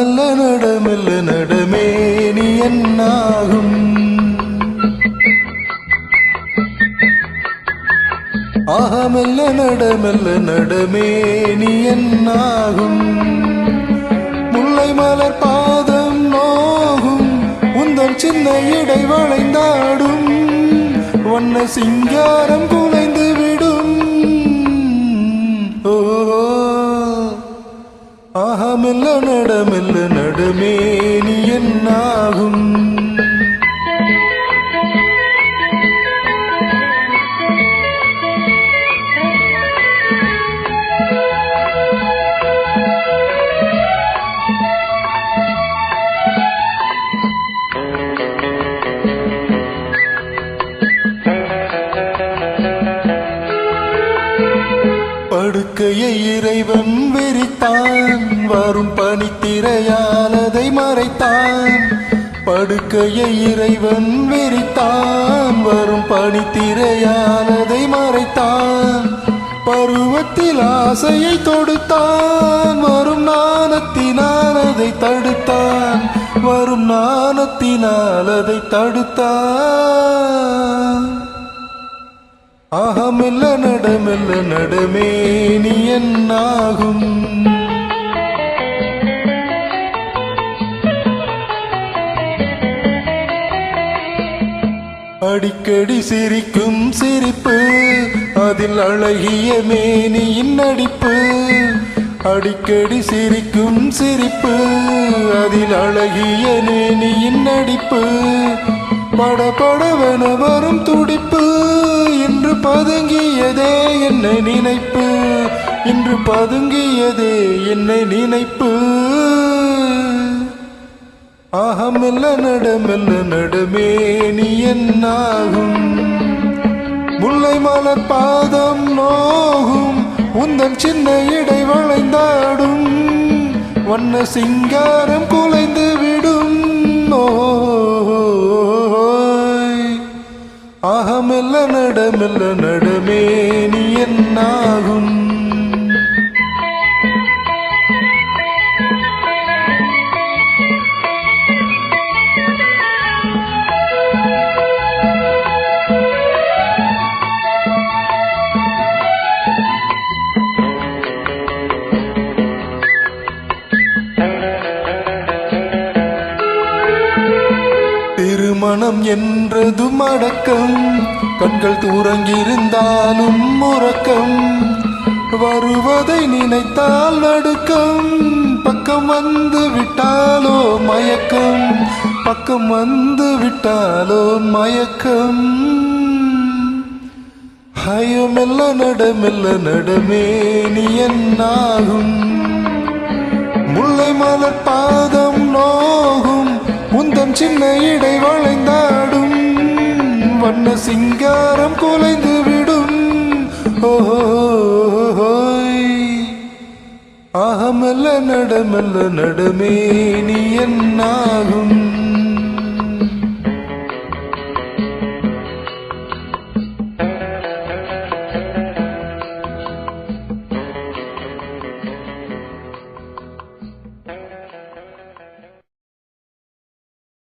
மெல்ல நடமேனி என்னாகும் மெல்ல நடமேனி என்னாகும் முல்லை மலர் பாதம் நோகும் உந்தன் சின்ன இடை வளைந்தாடும் வண்ண சிங்காரம் குலைந்து விடும் மெல்ல நடமேனி என்னாகும் படுக்கையை இறைவன் வெறித்தான் வரும் பனித்திரையால் அதை மறைத்தான் படுக்கையை இறைவன் வெறித்தான் வரும் பனித்திரையால் அதை மறைத்தான் பருவத்தில் ஆசையை தொடுத்தான் வரும் நாணத்தினால் அதை தடுத்தான் வரும் நாணத்தினால் அதை தடுத்தான் மெல்ல நடமேனி என்னாகும் அடிக்கடி சிரிக்கும் சிரிப்பு அதில் அழகிய மேனியின் நடிப்பு அடிக்கடி சிரிக்கும் சிரிப்பு அதில் அழகிய மேனியின் நடிப்பு படபடவென வரும் துடிப்பு இன்று பதுங்கியதே என்னை நினைப்பு இன்று பதுங்கியதே என்னை நினைப்பு மெல்ல நடமேனி என்னாகும் முல்லை மலர் பாதம் நோகும் உந்தன் சின்ன இடை வளைந்தாடும் வண்ண சிங்காரம் குலைந்து விடும் மெல்ல நடமேனி என்னாகும் திருமணம் என்றதும் அடக்கம் கண்கள் தூரங்கிருந்தாலும் உறக்கம் வருவதை நினைத்தால் நடுக்கம் பக்கம் வந்து விட்டாலோ மயக்கம் பக்கம் வந்து விட்டாலோ மயக்கம் மெல்ல நடமேனி என்னாகும் முல்லை மலர் பாதம் நோகும் உந்தன் சின்ன இடை வளைந்தாடும் வண்ண சிங்காரம் குலைந்து விடும் மெல்ல நடமேனி என்னாகும்